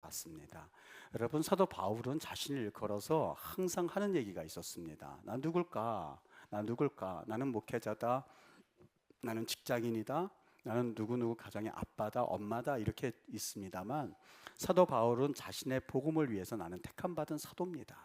맞습니다. 여러분, 사도 바울은 자신을 일컬어서 항상 하는 얘기가 있었습니다. 나 누굴까? 나 누굴까? 나는 목회자다. 나는 직장인이다. 나는 누구누구 가정의 아빠다, 엄마다 이렇게 있습니다만 사도 바울은 자신의 복음을 위해서 나는 택함받은 사도입니다.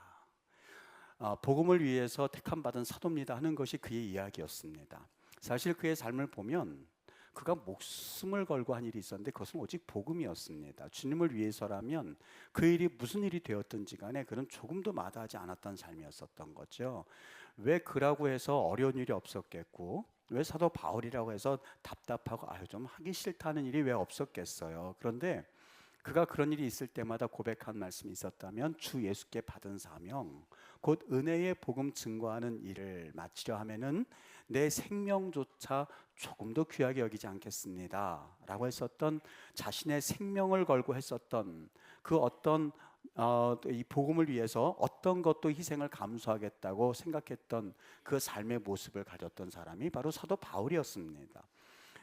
복음을 위해서 택함받은 사도입니다 하는 것이 그의 이야기였습니다. 사실 그의 삶을 보면 그가 목숨을 걸고 한 일이 있었는데 그것은 오직 복음이었습니다. 주님을 위해서라면 그 일이 무슨 일이 되었든지 간에 그는 조금도 마다하지 않았던 삶이었었던 거죠. 왜 그라고 해서 어려운 일이 없었겠고, 왜 사도 바울이라고 해서 답답하고 아유 좀 하기 싫다는 일이 왜 없었겠어요. 그런데 그가 그런 일이 있을 때마다 고백한 말씀이 있었다면 주 예수께 받은 사명, 곧 은혜의 복음 증거하는 일을 마치려 하면은 내 생명조차 조금 더 귀하게 여기지 않겠습니다 라고 했었던, 자신의 생명을 걸고 했었던 그 어떤 이 복음을 위해서 어떤 것도 희생을 감수하겠다고 생각했던 그 삶의 모습을 가졌던 사람이 바로 사도 바울이었습니다.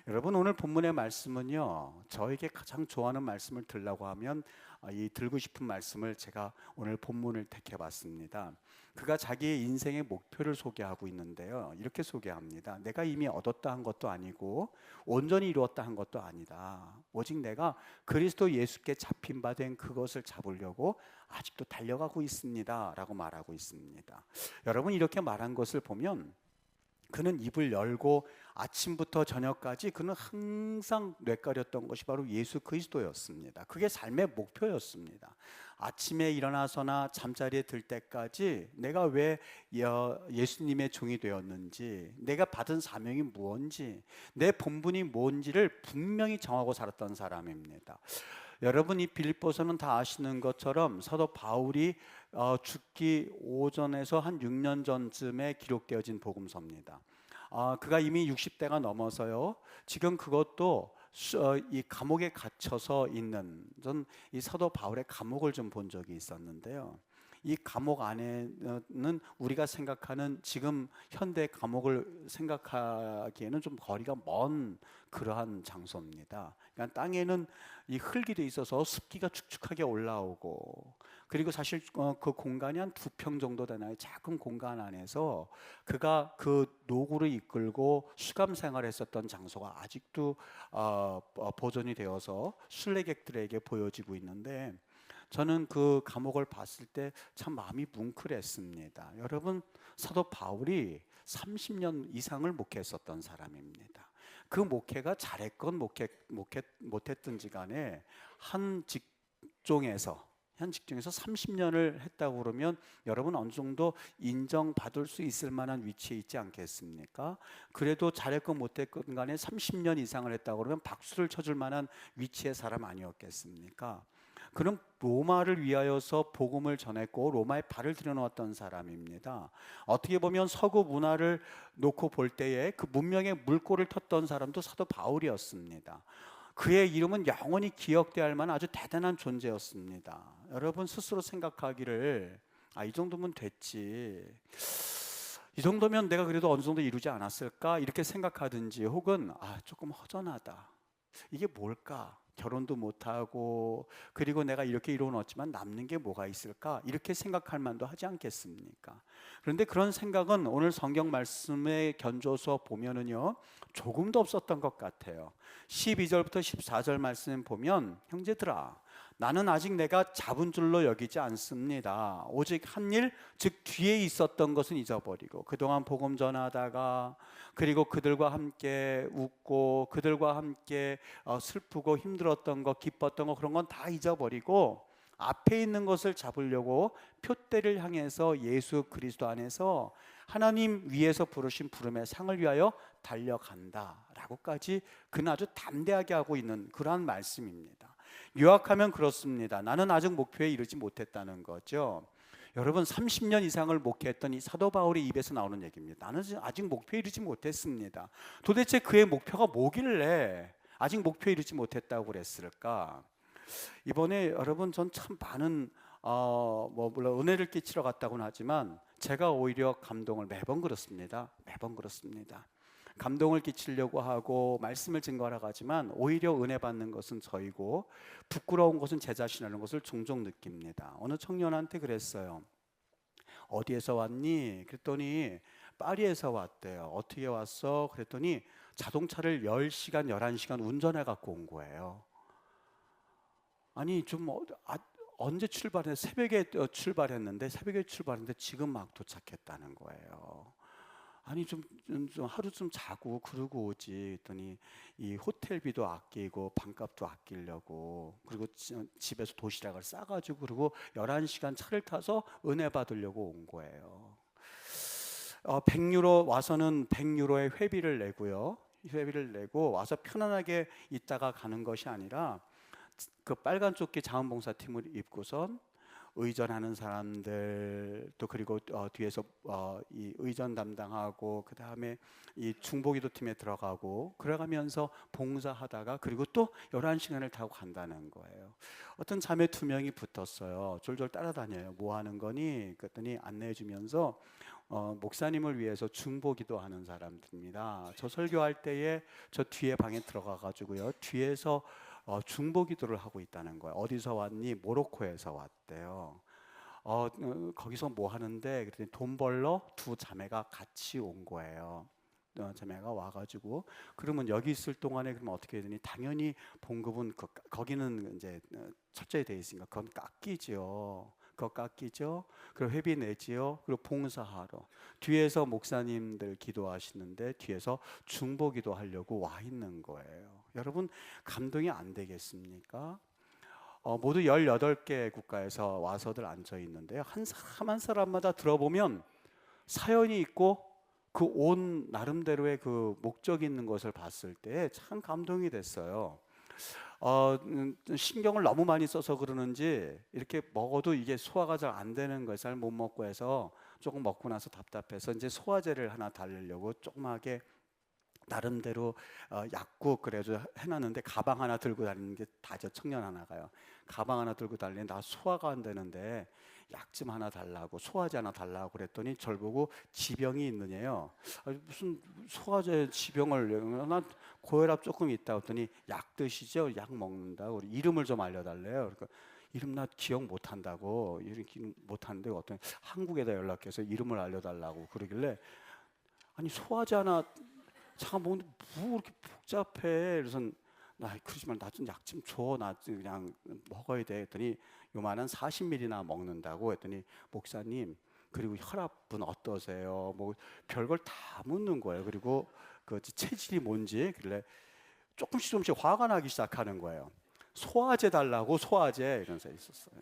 여러분, 오늘 본문의 말씀은요, 저에게 가장 좋아하는 말씀을 들라고 하면 이 들고 싶은 말씀을 제가 오늘 본문을 택해봤습니다. 그가 자기의 인생의 목표를 소개하고 있는데요, 이렇게 소개합니다. 내가 이미 얻었다 한 것도 아니고 온전히 이루었다 한 것도 아니다. 오직 내가 그리스도 예수께 잡힌 바 된 그것을 잡으려고 아직도 달려가고 있습니다 라고 말하고 있습니다. 여러분, 이렇게 말한 것을 보면 그는 입을 열고 아침부터 저녁까지 그는 항상 뇌까렸던 것이 바로 예수 그리스도였습니다. 그게 삶의 목표였습니다. 아침에 일어나서나 잠자리에 들 때까지 내가 왜 예수님의 종이 되었는지, 내가 받은 사명이 무엇인지, 내 본분이 뭔지를 분명히 정하고 살았던 사람입니다. 여러분, 이 빌립보서는 다 아시는 것처럼 사도 바울이 죽기 오전에서 한 6년 전쯤에 기록되어진 복음서입니다. 그가 이미 60대가 넘어서요, 지금 그것도 이 감옥에 갇혀서 있는, 전 이 사도 바울의 감옥을 좀 본 적이 있었는데요, 이 감옥 안에는 우리가 생각하는 지금 현대 감옥을 생각하기에는 좀 거리가 먼 그러한 장소입니다. 그러니까 땅에는 이 흙이 돼 있어서 습기가 축축하게 올라오고, 그리고 사실 그 공간이 한 2평 정도 되나요? 작은 공간 안에서 그가 그 노구를 이끌고 수감 생활했었던 장소가 아직도 보존이 되어서 순례객들에게 보여지고 있는데, 저는 그 감옥을 봤을 때 참 마음이 뭉클했습니다. 여러분, 사도 바울이 30년 이상을 목회했었던 사람입니다. 그 목회가 잘했건 못했든지 간에 한 직종에서 30년을 했다고 그러면 여러분 어느 정도 인정받을 수 있을 만한 위치에 있지 않겠습니까? 그래도 잘했건 못했건 간에 30년 이상을 했다고 그러면 박수를 쳐줄 만한 위치의 사람 아니었겠습니까? 그는 로마를 위하여서 복음을 전했고 로마에 발을 들여놓았던 사람입니다. 어떻게 보면 서구 문화를 놓고 볼 때에 그 문명의 물꼬를 텄던 사람도 사도 바울이었습니다. 그의 이름은 영원히 기억되어야 할 만한 아주 대단한 존재였습니다. 여러분 스스로 생각하기를 이 정도면 됐지, 이 정도면 내가 그래도 어느 정도 이루지 않았을까 이렇게 생각하든지, 혹은 조금 허전하다, 이게 뭘까, 결혼도 못하고 그리고 내가 이렇게 이루어놨지만 남는 게 뭐가 있을까 이렇게 생각할 만도 하지 않겠습니까? 그런데 그런 생각은 오늘 성경 말씀에 견줘서 보면은요 조금도 없었던 것 같아요. 12절부터 14절 말씀 보면, 형제들아 나는 아직 내가 잡은 줄로 여기지 않습니다. 오직 한 일, 즉 뒤에 있었던 것은 잊어버리고 그동안 복음 전하다가, 그리고 그들과 함께 웃고 그들과 함께 슬프고 힘들었던 것, 기뻤던 것, 그런 건 다 잊어버리고 앞에 있는 것을 잡으려고 표대를 향해서 예수 그리스도 안에서 하나님 위에서 부르신 부름의 상을 위하여 달려간다 라고까지 그는 아주 담대하게 하고 있는 그러한 말씀입니다. 요약하면 그렇습니다. 나는 아직 목표에 이르지 못했다는 거죠. 여러분, 30년 이상을 목회했던 이 사도 바울의 입에서 나오는 얘기입니다. 나는 아직 목표에 이르지 못했습니다. 도대체 그의 목표가 뭐길래 아직 목표에 이르지 못했다고 그랬을까? 이번에 여러분 전 참 많은 물론 은혜를 끼치러 갔다고는 하지만 제가 오히려 감동을 매번 그렇습니다. 감동을 끼치려고 하고 말씀을 증거하라고 하지만 오히려 은혜 받는 것은 저이고 부끄러운 것은 제 자신이라는 것을 종종 느낍니다. 어느 청년한테 그랬어요. 어디에서 왔니? 그랬더니 파리에서 왔대요. 어떻게 왔어? 그랬더니 자동차를 10시간, 11시간 운전해 갖고 온 거예요. 아니 좀 언제 출발했는데 새벽에 출발했는데 새벽에 출발했는데 지금 막 도착했다는 거예요. 아니 좀 하루 좀 자고 그러고 오지 했더니 이 호텔비도 아끼고 방값도 아끼려고 그리고 집에서 도시락을 싸가지고 그리고 11시간 차를 타서 은혜 받으려고 온 거예요. 100유로 와서는 100유로의 회비를 내고요. 회비를 내고 와서 편안하게 있다가 가는 것이 아니라 그 빨간 조끼 자원봉사팀을 입고선 의전하는 사람들 또 그리고 뒤에서 이 의전 담당하고 그 다음에 이 중보기도 팀에 들어가고 그래가면서 봉사하다가 그리고 또 11시간을 타고 간다는 거예요. 어떤 자매 2명이 붙었어요. 졸졸 따라다녀요. 뭐 하는 거니? 그랬더니 안내해 주면서 목사님을 위해서 중보기도 하는 사람들입니다. 저 설교할 때에 저 뒤에 방에 들어가 가지고요. 뒤에서 중보기도를 하고 있다는 거예요. 어디서 왔니? 모로코에서 왔대요. 거기서 뭐 하는데? 그랬더니 돈 벌러 2 자매가 같이 온 거예요. 자매가 와가지고 그러면 여기 있을 동안에 그러면 어떻게 해야 되니? 당연히 봉급은 거기는 이제 철저히 돼 있으니까 그건 깎이죠. 그거 깎이죠. 그리고 회비 내지요. 그리고 봉사하러 뒤에서 목사님들 기도하시는데 뒤에서 중보기도 하려고 와 있는 거예요. 여러분 감동이 안 되겠습니까? 모두 18개 국가에서 와서들 앉아 있는데요. 한 사람 한 사람마다 들어보면 사연이 있고 그 온 나름대로의 그 목적이 있는 것을 봤을 때 참 감동이 됐어요. 신경을 너무 많이 써서 그러는지 이렇게 먹어도 이게 소화가 잘 안 되는 거예요. 잘 못 먹고 해서 조금 먹고 나서 답답해서 이제 소화제를 하나 달려고 조그맣게 나름대로 약국 그래서 해놨는데 가방 하나 들고 다니는 게 다죠. 청년 하나가요. 가방 하나 들고 다니는데 나 소화가 안 되는데 약 좀 하나 달라고 소화제 하나 달라고 그랬더니 절 보고 지병이 있느냐요. 무슨 소화제 지병을 난 고혈압 조금 있다 했더니 약 드시죠. 약 먹는다고 우리 이름을 좀 알려달래요. 그러니까 이름 나 기억 못한다고 이름 못하는데 어떤 한국에다 연락해서 이름을 알려달라고 그러길래 아니 소화제 하나 잠깐 먹는데 뭐 이렇게 복잡해. 그래서 나 그러지 말고 나 좀 약 좀 줘. 나 그냥 먹어야 돼. 했더니 요만한 40ml나 먹는다고 했더니 목사님 그리고 혈압은 어떠세요? 뭐 별걸 다 묻는 거예요. 그리고 그 체질이 뭔지 그래 조금씩 화가 나기 시작하는 거예요. 소화제 달라고 소화제 이러면서 있었어요.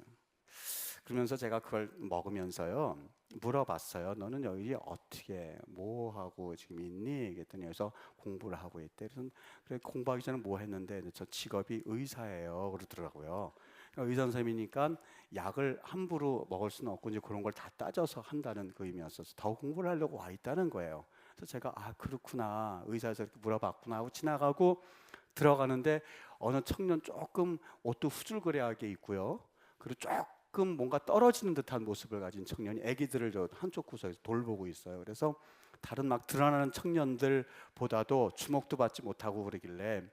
그러면서 제가 그걸 먹으면서요 물어봤어요. 너는 여기 어떻게 뭐 하고 지금 있니? 그랬더니 여기서 공부를 하고 있대. 그래서 그래 공부하기 전에 뭐 했는데 저 직업이 의사예요. 그러더라고요. 그러니까 의사 선생님이니까 약을 함부로 먹을 수는 없고 이제 그런 걸 다 따져서 한다는 그 의미였어서 더 공부를 하려고 와 있다는 거예요. 그래서 제가 아 그렇구나 의사에서 이렇게 물어봤구나 하고 지나가고 들어가는데 어느 청년 조금 옷도 후줄그레하게 입고요. 그리고 조금 뭔가 떨어지는 듯한 모습을 가진 청년이 아기들을 저 한쪽 구석에서 돌보고 있어요. 그래서 다른 막 드러나는 청년들보다도 주목도 받지 못하고 그러길래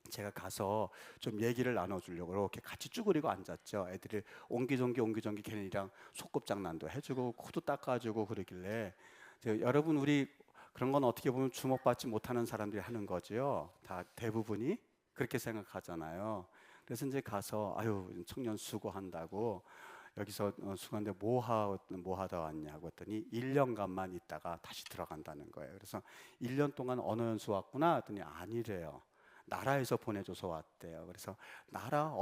제가 가서 좀 얘기를 나눠주려고 이렇게 같이 쭈그리고 앉았죠. 애들이 옹기종기 걔네랑 소꿉장난도 해주고 코도 닦아주고 그러길래 여러분 우리 그런 건 어떻게 보면 주목받지 못하는 사람들이 하는 거죠. 다 대부분이 그렇게 생각하잖아요. 그래서 이제 가서 아유 청년 수고한다고 여기서 수고하는데 뭐 하다 왔냐고 했더니 1년간만 있다가 다시 들어간다는 거예요. 그래서 1년 동안 언어 연수 왔구나 했더니 아니래요. 나라에서 보내줘서 왔대요. 그래서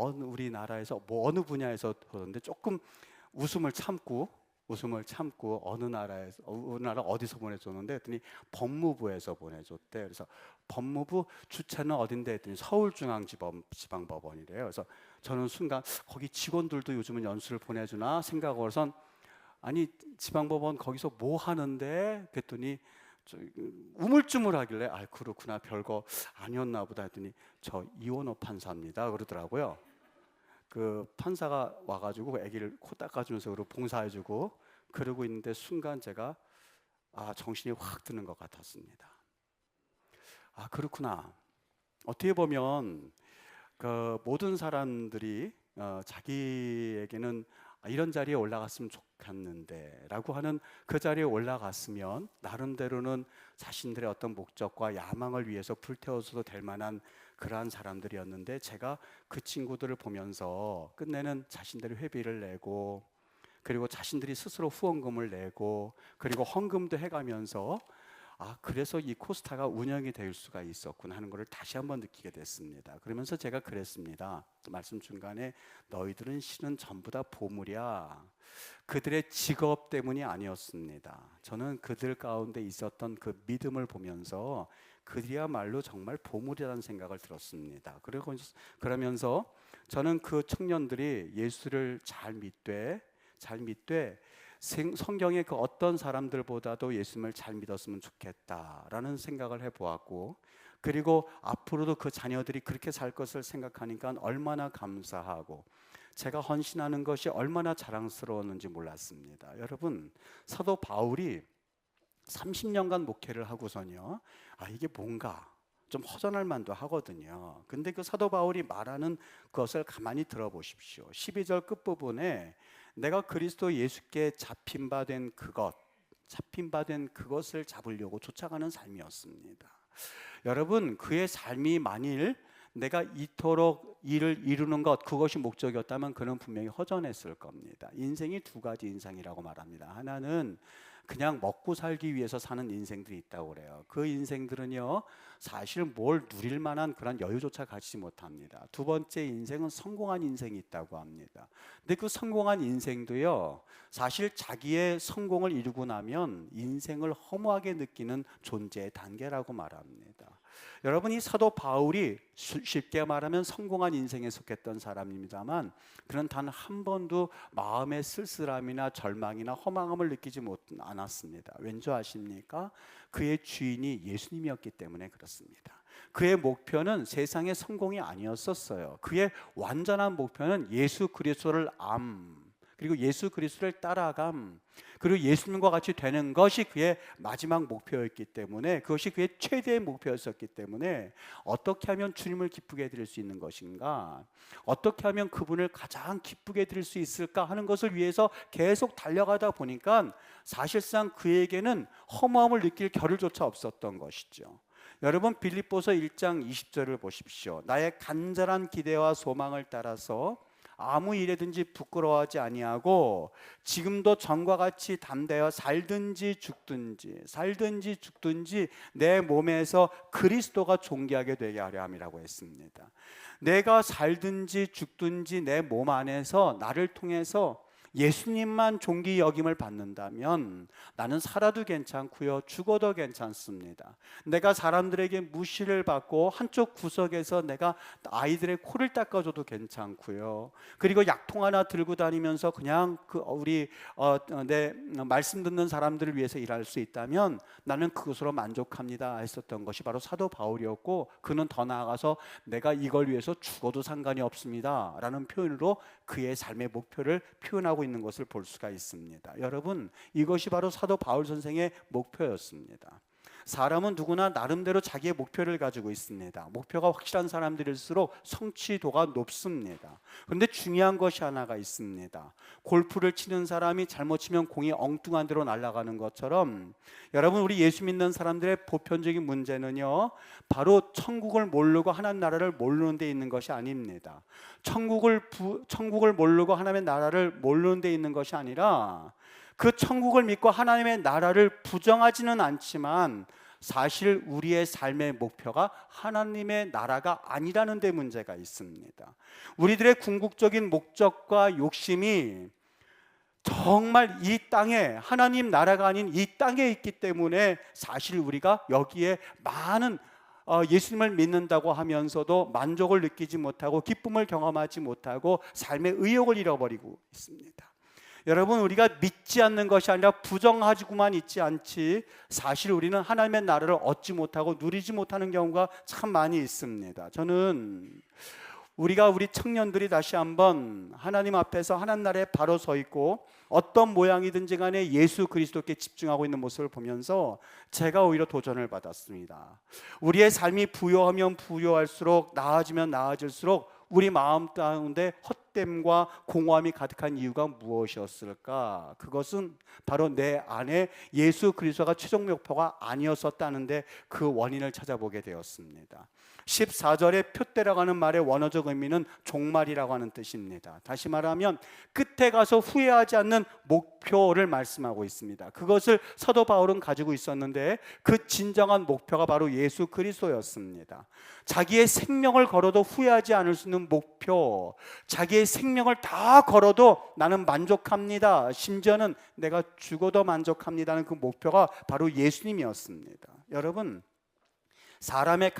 우리나라에서 뭐 어느 분야에서 그러는데 조금 웃음을 참고 어느 나라 어디서 보내줬는데 했더니 법무부에서 보내줬대. 그래서 법무부 주체는 어딘데 했더니 서울중앙지방법원이래요. 그래서 저는 순간 거기 직원들도 요즘은 연수를 보내주나 생각하고선 아니 지방법원 거기서 뭐 하는데 그랬더니 우물쭈물하길래 아 그렇구나 별거 아니었나 보다 했더니 저 이원호 판사입니다 그러더라고요. 그 판사가 와가지고 아기를 코 닦아주면서 그리고 봉사해주고 그러고 있는데 순간 제가 정신이 확 드는 것 같았습니다. 아, 그렇구나. 어떻게 보면 그 모든 사람들이 자기에게는 이런 자리에 올라갔으면 좋겠는데 라고 하는 그 자리에 올라갔으면 나름대로는 자신들의 어떤 목적과 야망을 위해서 불태워서도 될 만한 그러한 사람들이었는데, 제가 그 친구들을 보면서 끝내는 자신들이 회비를 내고, 그리고 자신들이 스스로 후원금을 내고, 그리고 헌금도 해가면서 그래서 이 코스타가 운영이 될 수가 있었구나 하는 것을 다시 한번 느끼게 됐습니다. 그러면서 제가 그랬습니다. 말씀 중간에 너희들은 실은 전부 다 보물이야. 그들의 직업 때문이 아니었습니다. 저는 그들 가운데 있었던 그 믿음을 보면서 그들이야말로 정말 보물이라는 생각을 들었습니다. 그러면서 저는 그 청년들이 예수를 잘 믿되 성경의 그 어떤 사람들보다도 예수님을 잘 믿었으면 좋겠다라는 생각을 해보았고, 그리고 앞으로도 그 자녀들이 그렇게 살 것을 생각하니까 얼마나 감사하고 제가 헌신하는 것이 얼마나 자랑스러웠는지 몰랐습니다. 여러분, 사도 바울이 30년간 목회를 하고서는요, 이게 뭔가 좀 허전할 만도 하거든요. 근데 그 사도 바울이 말하는 것을 가만히 들어보십시오. 12절 끝부분에 내가 그리스도 예수께 잡힌 바 된 그것을 잡으려고 쫓아가는 삶이었습니다. 여러분, 그의 삶이 만일 내가 이토록 일을 이루는 것, 그것이 목적이었다면 그는 분명히 허전했을 겁니다. 인생이 두 가지 인생이라고 말합니다. 하나는 그냥 먹고 살기 위해서 사는 인생들이 있다고 그래요. 그 인생들은요, 사실 뭘 누릴 만한 그런 여유조차 가지지 못합니다. 두 번째 인생은 성공한 인생이 있다고 합니다. 근데 그 성공한 인생도요, 사실 자기의 성공을 이루고 나면 인생을 허무하게 느끼는 존재의 단계라고 말합니다. 여러분, 이 사도 바울이 쉽게 말하면 성공한 인생에 속했던 사람입니다만, 그는 단 한 번도 마음의 쓸쓸함이나 절망이나 허망함을 느끼지 않았습니다. 왠지 아십니까? 그의 주인이 예수님이었기 때문에 그렇습니다. 그의 목표는 세상의 성공이 아니었었어요. 그의 완전한 목표는 예수 그리스도를 그리고 예수 그리스도를 따라감, 그리고 예수님과 같이 되는 것이 그의 마지막 목표였기 때문에, 그것이 그의 최대의 목표였었기 때문에 어떻게 하면 주님을 기쁘게 해드릴 수 있는 것인가, 어떻게 하면 그분을 가장 기쁘게 해드릴 수 있을까 하는 것을 위해서 계속 달려가다 보니까 사실상 그에게는 허무함을 느낄 겨를조차 없었던 것이죠. 여러분, 빌립보서 1장 20절을 보십시오. 나의 간절한 기대와 소망을 따라서 아무 일에든지 부끄러워하지 아니하고 지금도 전과 같이 담대하여 살든지 죽든지 내 몸에서 그리스도가 존귀하게 되게 하려 함이라고 했습니다. 내가 살든지 죽든지 내 몸 안에서 나를 통해서 예수님만 존귀 여김을 받는다면 나는 살아도 괜찮고요, 죽어도 괜찮습니다. 내가 사람들에게 무시를 받고 한쪽 구석에서 내가 아이들의 코를 닦아줘도 괜찮고요, 그리고 약통 하나 들고 다니면서 그냥 내 말씀 듣는 사람들을 위해서 일할 수 있다면 나는 그것으로 만족합니다 했었던 것이 바로 사도 바울이었고, 그는 더 나아가서 내가 이걸 위해서 죽어도 상관이 없습니다 라는 표현으로 그의 삶의 목표를 표현하고 있는 것을 볼 수가 있습니다. 여러분, 이것이 바로 사도 바울 선생의 목표였습니다. 사람은 누구나 나름대로 자기의 목표를 가지고 있습니다. 목표가 확실한 사람들일수록 성취도가 높습니다. 그런데 중요한 것이 하나가 있습니다. 골프를 치는 사람이 잘못 치면 공이 엉뚱한 데로 날아가는 것처럼, 여러분, 우리 예수 믿는 사람들의 보편적인 문제는요, 바로 천국을 모르고 하나님 나라를 모르는 데 있는 것이 아닙니다. 천국을 모르고 하나님의 나라를 모르는 데 있는 것이 아니라, 그 천국을 믿고 하나님의 나라를 부정하지는 않지만 사실 우리의 삶의 목표가 하나님의 나라가 아니라는 데 문제가 있습니다. 우리들의 궁극적인 목적과 욕심이 정말 이 땅에, 하나님 나라가 아닌 이 땅에 있기 때문에 사실 우리가 여기에 많은 예수님을 믿는다고 하면서도 만족을 느끼지 못하고 기쁨을 경험하지 못하고 삶의 의욕을 잃어버리고 있습니다. 여러분, 우리가 믿지 않는 것이 아니라 부정하지만 있지 않지, 사실 우리는 하나님의 나라를 얻지 못하고 누리지 못하는 경우가 참 많이 있습니다. 저는 우리가 우리 청년들이 다시 한번 하나님 앞에서 하나님 나라에 바로 서 있고 어떤 모양이든지 간에 예수 그리스도께 집중하고 있는 모습을 보면서 제가 오히려 도전을 받았습니다. 우리의 삶이 부요하면 부요할수록, 나아지면 나아질수록 우리 마음 가운데 헛됨과 공허함이 가득한 이유가 무엇이었을까? 그것은 바로 내 안에 예수 그리스도가 최종 목표가 아니었었다는데 그 원인을 찾아보게 되었습니다. 14절에 표대라고 하는 말의 원어적 의미는 종말이라고 하는 뜻입니다. 다시 말하면 끝에 가서 후회하지 않는 목표를 말씀하고 있습니다. 그것을 사도 바울은 가지고 있었는데 그 진정한 목표가 바로 예수 그리스도였습니다. 자기의 생명을 걸어도 후회하지 않을 수 있는 목표, 자기의 생명을 다 걸어도 나는 만족합니다, 심지어는 내가 죽어도 만족합니다는 그 목표가 바로 예수님이었습니다. 여러분, 사람의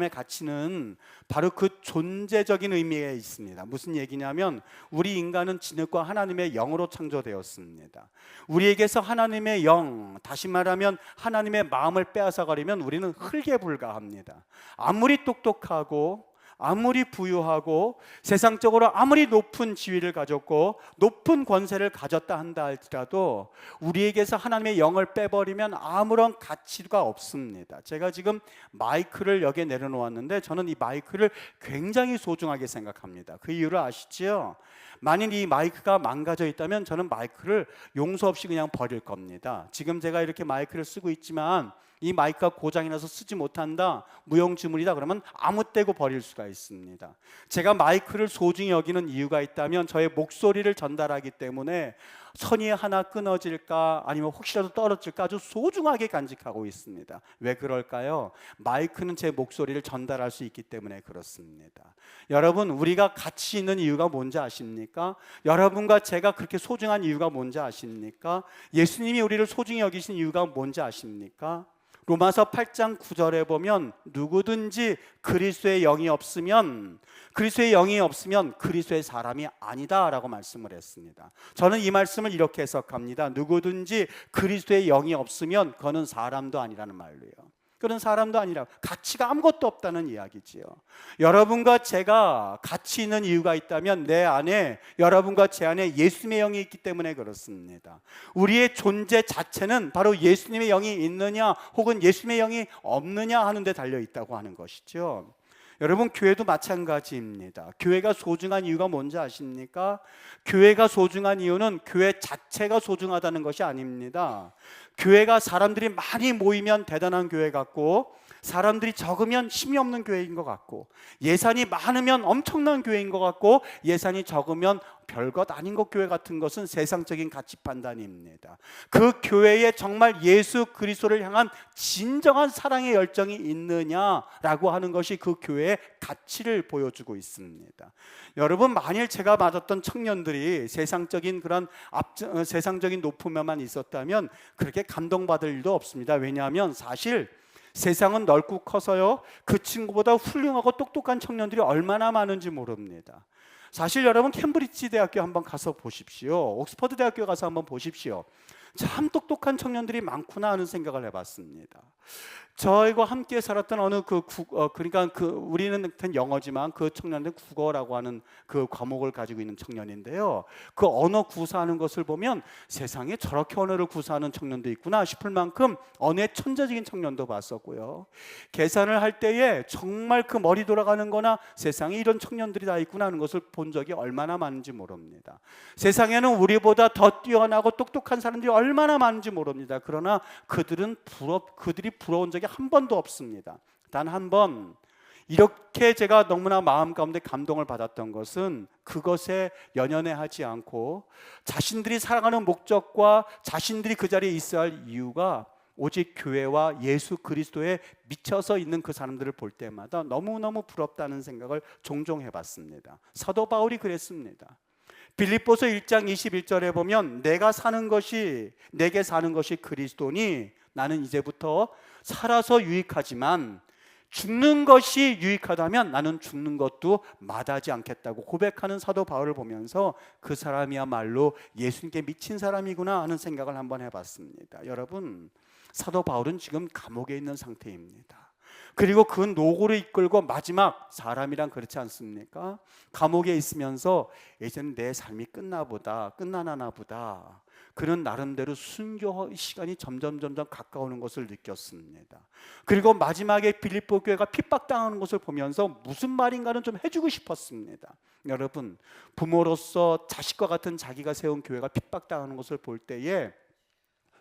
가치는 바로 그 존재적인 의미에 있습니다. 무슨 얘기냐면 우리 인간은 진흙과 하나님의 영으로 창조되었습니다. 우리에게서 하나님의 영, 다시 말하면 하나님의 마음을 빼앗아가려면 우리는 흙에 불과합니다. 아무리 똑똑하고 아무리 부유하고 세상적으로 아무리 높은 지위를 가졌고 높은 권세를 가졌다 한다 할지라도 우리에게서 하나님의 영을 빼버리면 아무런 가치가 없습니다. 제가 지금 마이크를 여기에 내려놓았는데 저는 이 마이크를 굉장히 소중하게 생각합니다. 그 이유를 아시죠? 만일 이 마이크가 망가져 있다면 저는 마이크를 용서 없이 그냥 버릴 겁니다. 지금 제가 이렇게 마이크를 쓰고 있지만 이 마이크가 고장이 나서 쓰지 못한다, 무용지물이다 그러면 아무 때고 버릴 수가 있습니다. 제가 마이크를 소중히 여기는 이유가 있다면 저의 목소리를 전달하기 때문에 선이 하나 끊어질까 아니면 혹시라도 떨어질까 아주 소중하게 간직하고 있습니다. 왜 그럴까요? 마이크는 제 목소리를 전달할 수 있기 때문에 그렇습니다. 여러분, 우리가 가치 있는 이유가 뭔지 아십니까? 여러분과 제가 그렇게 소중한 이유가 뭔지 아십니까? 예수님이 우리를 소중히 여기신 이유가 뭔지 아십니까? 로마서 8장 9절에 보면 누구든지 그리스도의 영이 없으면 그리스도의 사람이 아니다 라고 말씀을 했습니다. 저는 이 말씀을 이렇게 해석합니다. 누구든지 그리스도의 영이 없으면 그는 사람도 아니라는 말로요. 그런 사람도 아니라 가치가 아무것도 없다는 이야기지요. 여러분과 제가 가치 있는 이유가 있다면 내 안에, 여러분과 제 안에 예수님의 영이 있기 때문에 그렇습니다. 우리의 존재 자체는 바로 예수님의 영이 있느냐 혹은 예수님의 영이 없느냐 하는 데 달려 있다고 하는 것이죠. 여러분, 교회도 마찬가지입니다. 교회가 소중한 이유가 뭔지 아십니까? 교회가 소중한 이유는 교회 자체가 소중하다는 것이 아닙니다. 교회가 사람들이 많이 모이면 대단한 교회 같고 사람들이 적으면 힘이 없는 교회인 것 같고 예산이 많으면 엄청난 교회인 것 같고 예산이 적으면 별것 아닌 것 교회 같은 것은 세상적인 가치 판단입니다. 그 교회에 정말 예수 그리스도를 향한 진정한 사랑의 열정이 있느냐라고 하는 것이 그 교회의 가치를 보여주고 있습니다. 여러분, 만일 제가 맞았던 청년들이 세상적인 높음에만 있었다면 그렇게 감동받을 일도 없습니다. 왜냐하면 사실 세상은 넓고 커서요, 그 친구보다 훌륭하고 똑똑한 청년들이 얼마나 많은지 모릅니다. 사실 여러분, 캠브리지 대학교 한번 가서 보십시오. 옥스퍼드 대학교 가서 한번 보십시오. 참 똑똑한 청년들이 많구나 하는 생각을 해봤습니다. 저희와 함께 살았던 어느 우리는 영어지만 그 청년은 국어라고 하는 그 과목을 가지고 있는 청년인데요. 그 언어 구사하는 것을 보면 세상에 저렇게 언어를 구사하는 청년도 있구나 싶을 만큼 언어의 천재적인 청년도 봤었고요. 계산을 할 때에 정말 그 머리 돌아가는 거나 세상에 이런 청년들이 다 있구나 하는 것을 본 적이 얼마나 많은지 모릅니다. 세상에는 우리보다 더 뛰어나고 똑똑한 사람들이 얼마나 많은지 모릅니다. 그러나 그들이 부러운 적이 한 번도 없습니다. 단 한 번. 이렇게 제가 너무나 마음 가운데 감동을 받았던 것은 그것에 연연해하지 않고 자신들이 살아가는 목적과 자신들이 그 자리에 있어야 할 이유가 오직 교회와 예수 그리스도에 미쳐서 있는 그 사람들을 볼 때마다 너무너무 부럽다는 생각을 종종 해봤습니다. 사도 바울이 그랬습니다. 빌립보서 1장 21절에 보면 내게 사는 것이 그리스도니 나는 이제부터 살아서 유익하지만 죽는 것이 유익하다면 나는 죽는 것도 마다하지 않겠다고 고백하는 사도 바울을 보면서 그 사람이야말로 예수님께 미친 사람이구나 하는 생각을 한번 해봤습니다. 여러분, 사도 바울은 지금 감옥에 있는 상태입니다. 그리고 그 노고를 이끌고 마지막, 사람이란 그렇지 않습니까? 감옥에 있으면서 이제는 내 삶이 끝나나 보다. 그는 나름대로 순교 시간이 점점 가까우는 것을 느꼈습니다. 그리고 마지막에 빌립보 교회가 핍박당하는 것을 보면서 무슨 말인가는 좀 해주고 싶었습니다. 여러분, 부모로서 자식과 같은 자기가 세운 교회가 핍박당하는 것을 볼 때에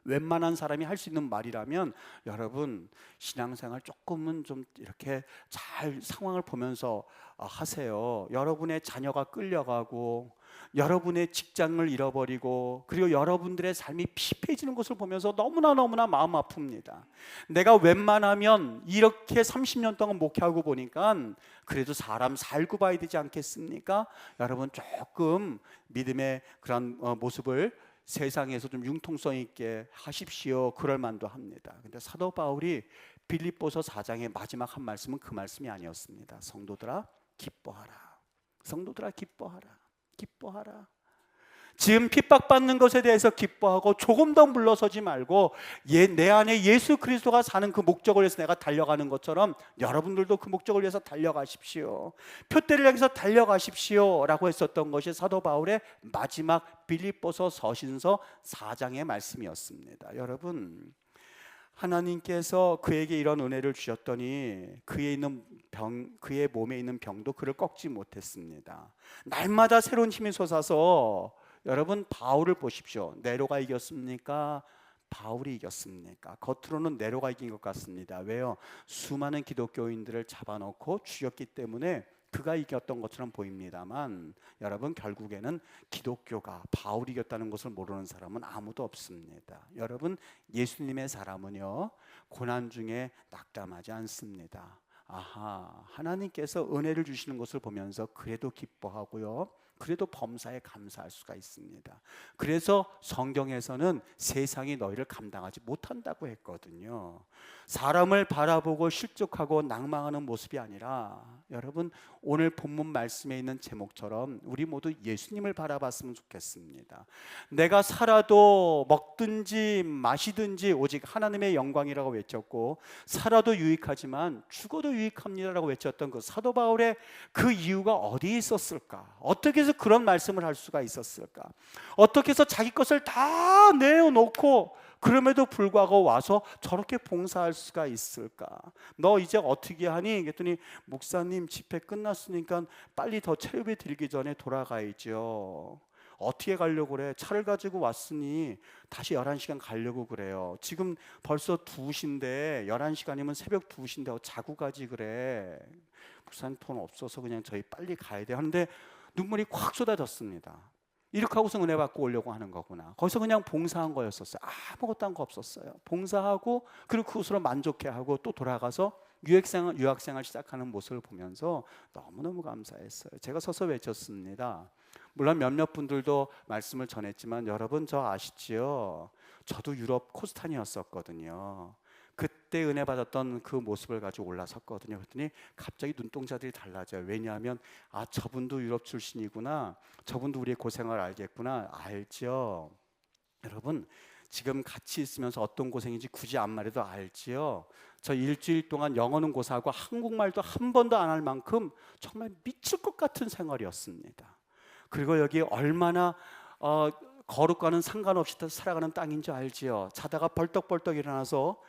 웬만한 사람이 할 수 있는 말이라면, 여러분, 신앙생활 조금은 좀 이렇게 잘 상황을 보면서 하세요. 여러분의 자녀가 끌려가고, 여러분의 직장을 잃어버리고, 그리고 여러분들의 삶이 피폐해지는 것을 보면서 너무나 마음 아픕니다. 내가 웬만하면 이렇게 30년 동안 목회하고 보니까 그래도 사람 살고 봐야 되지 않겠습니까? 여러분, 조금 믿음의 그런 모습을 세상에서 좀 융통성 있게 하십시오. 그럴 만도 합니다. 근데 사도 바울이 빌립보서 4장의 마지막 한 말씀은 그 말씀이 아니었습니다. 성도들아 기뻐하라. 성도들아 기뻐하라. 기뻐하라. 지금 핍박받는 것에 대해서 기뻐하고 조금 더 물러서지 말고 내 안에 예수 그리스도가 사는 그 목적을 위해서 내가 달려가는 것처럼 여러분들도 그 목적을 위해서 달려가십시오. 표대를 향해서 달려가십시오 라고 했었던 것이 사도 바울의 마지막 빌립보서 서신서 4장의 말씀이었습니다. 여러분, 하나님께서 그에게 이런 은혜를 주셨더니 그의 몸에 있는 병도 그를 꺾지 못했습니다. 날마다 새로운 힘이 솟아서, 여러분, 바울을 보십시오. 네로가 이겼습니까? 바울이 이겼습니까? 겉으로는 네로가 이긴 것 같습니다. 왜요? 수많은 기독교인들을 잡아놓고 죽였기 때문에 그가 이겼던 것처럼 보입니다만, 여러분, 결국에는 기독교가 바울이 이겼다는 것을 모르는 사람은 아무도 없습니다. 여러분, 예수님의 사람은요, 고난 중에 낙담하지 않습니다. 하나님께서 은혜를 주시는 것을 보면서 그래도 기뻐하고요, 그래도 범사에 감사할 수가 있습니다. 그래서 성경에서는 세상이 너희를 감당하지 못한다고 했거든요. 사람을 바라보고 실족하고 낭망하는 모습이 아니라, 여러분, 오늘 본문 말씀에 있는 제목처럼 우리 모두 예수님을 바라봤으면 좋겠습니다. 내가 살아도 먹든지 마시든지 오직 하나님의 영광이라고 외쳤고, 살아도 유익하지만 죽어도 유익합니다라고 외쳤던 그 사도 바울의 그 이유가 어디에 있었을까? 어떻게 해서 그런 말씀을 할 수가 있었을까? 어떻게 해서 자기 것을 다 내어놓고 그럼에도 불구하고 와서 저렇게 봉사할 수가 있을까? 너 이제 어떻게 하니? 그랬더니 목사님 집회 끝났으니까 빨리 더 체육에 들기 전에 돌아가야죠. 어떻게 가려고 그래? 차를 가지고 왔으니 다시 11시간 가려고 그래요. 지금 벌써 2시인데 11시간이면 새벽 2시인데 자고 가지 그래. 목사님 돈 없어서 그냥 저희 빨리 가야 돼 하는데 눈물이 콱 쏟아졌습니다. 이렇게 하고서 은혜 받고 오려고 하는 거구나. 거기서 그냥 봉사한 거였었어요. 아무것도 한 거 없었어요. 봉사하고 그리고 그것으로 만족해하고 또 돌아가서 유학생활 시작하는 모습을 보면서 너무너무 감사했어요. 제가 서서 외쳤습니다. 물론 몇몇 분들도 말씀을 전했지만 여러분 저 아시지요? 저도 유럽 코스탄이었었거든요. 그때 은혜 받았던 그 모습을 가지고 올라섰거든요. 그랬더니 갑자기 눈동자들이 달라져요. 왜냐하면 저분도 유럽 출신이구나, 저분도 우리의 고생을 알겠구나. 알죠? 여러분, 지금 같이 있으면서 어떤 고생인지 굳이 안 말해도 알지요? 저 일주일 동안 영어는 고사하고 한국말도 한 번도 안 할 만큼 정말 미칠 것 같은 생활이었습니다. 그리고 여기 얼마나 거룩과는 상관없이 살아가는 땅인지 알지요? 자다가 벌떡벌떡 일어나서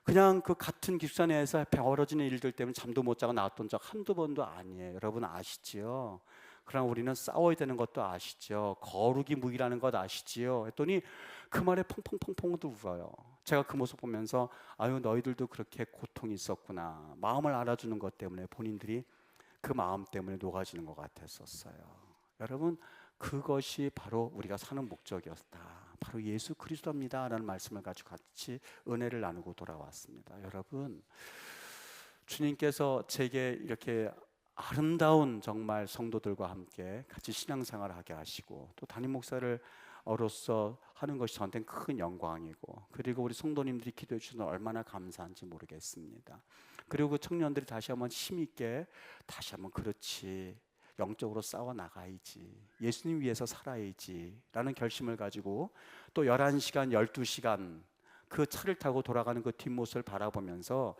그냥 그 같은 기숙사 내에서 벌어지는 일들 때문에 잠도 못 자고 나왔던 적 한두 번도 아니에요. 여러분 아시지요? 그럼 우리는 싸워야 되는 것도 아시죠? 거룩이 무기라는 것 아시지요? 했더니 그 말에 펑펑펑펑도 울어요. 제가 그 모습 보면서 아유, 너희들도 그렇게 고통이 있었구나. 마음을 알아주는 것 때문에 본인들이 그 마음 때문에 녹아지는 것 같았었어요. 여러분, 그것이 바로 우리가 사는 목적이었다. 바로 예수 그리스도입니다 라는 말씀을 가지고 같이 은혜를 나누고 돌아왔습니다. 여러분, 주님께서 제게 이렇게 아름다운 정말 성도들과 함께 같이 신앙생활을 하게 하시고 또 담임 목사를 어로서 하는 것이 저한테는 큰 영광이고, 그리고 우리 성도님들이 기도해 주셔서 얼마나 감사한지 모르겠습니다. 그리고 그 청년들이 다시 한번 힘있게 다시 한번 그렇지, 영적으로 싸워 나가야지, 예수님 위해서 살아야지 라는 결심을 가지고 또 11시간 12시간 그 차를 타고 돌아가는 그 뒷모습을 바라보면서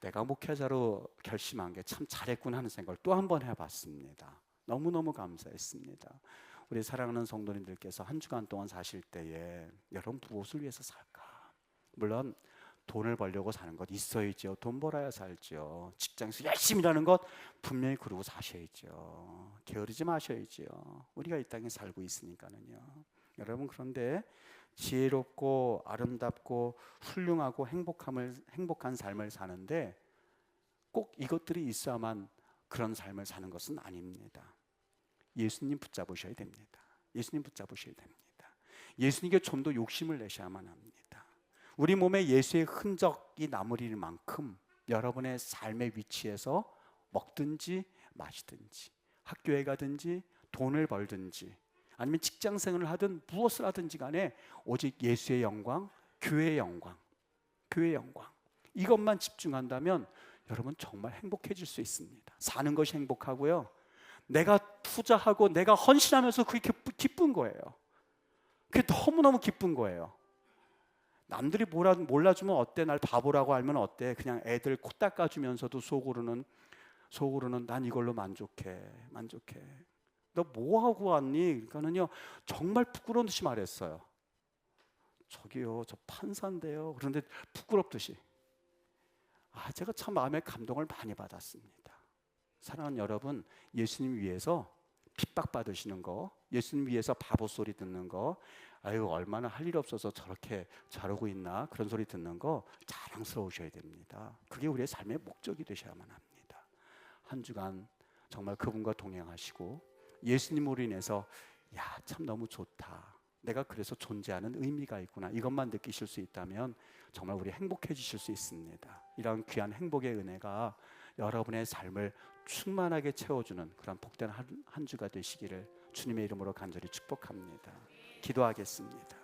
내가 목회자로 결심한 게 참 잘했구나 하는 생각을 또 한 번 해봤습니다. 너무너무 감사했습니다. 우리 사랑하는 성도님들께서 한 주간 동안 사실 때에 여러분 무엇을 위해서 살까? 물론 돈을 벌려고 사는 것 있어야죠. 돈 벌어야 살죠. 직장에서 열심히 일하는 것 분명히 그러고 사셔야죠. 게으르지 마셔야죠. 우리가 이 땅에 살고 있으니까는요. 여러분, 그런데 지혜롭고 아름답고 훌륭하고 행복한 삶을 사는데 꼭 이것들이 있어야만 그런 삶을 사는 것은 아닙니다. 예수님 붙잡으셔야 됩니다. 예수님 붙잡으셔야 됩니다. 예수님께 좀 더 욕심을 내셔야만 합니다. 우리 몸에 예수의 흔적이 남을 만큼 여러분의 삶의 위치에서 먹든지 마시든지 학교에 가든지 돈을 벌든지 아니면 직장 생활을 하든 무엇을 하든지 간에 오직 예수의 영광, 교회의 영광, 교회의 영광, 이것만 집중한다면 여러분 정말 행복해질 수 있습니다. 사는 것이 행복하고요, 내가 투자하고 내가 헌신하면서 그게 기쁜 거예요. 그게 너무너무 기쁜 거예요. 남들이 몰라주면 어때? 날 바보라고 알면 어때? 그냥 애들 코 닦아주면서도 속으로는 난 이걸로 만족해. 너 뭐하고 왔니? 그러니까는요, 정말 부끄러운 듯이 말했어요. 저기요, 저 판사인데요. 그런데 부끄럽듯이. 제가 참 마음에 감동을 많이 받았습니다. 사랑하는 여러분, 예수님 위해서 핍박받으시는 거, 예수님 위해서 바보 소리 듣는 거, 아유 얼마나 할 일 없어서 저렇게 잘하고 있나, 그런 소리 듣는 거 자랑스러우셔야 됩니다. 그게 우리의 삶의 목적이 되셔야만 합니다. 한 주간 정말 그분과 동행하시고 예수님으로 인해서 참 너무 좋다, 내가 그래서 존재하는 의미가 있구나, 이것만 느끼실 수 있다면 정말 우리 행복해지실 수 있습니다. 이런 귀한 행복의 은혜가 여러분의 삶을 충만하게 채워주는 그런 복된 한 주가 되시기를 주님의 이름으로 간절히 축복합니다. 기도하겠습니다.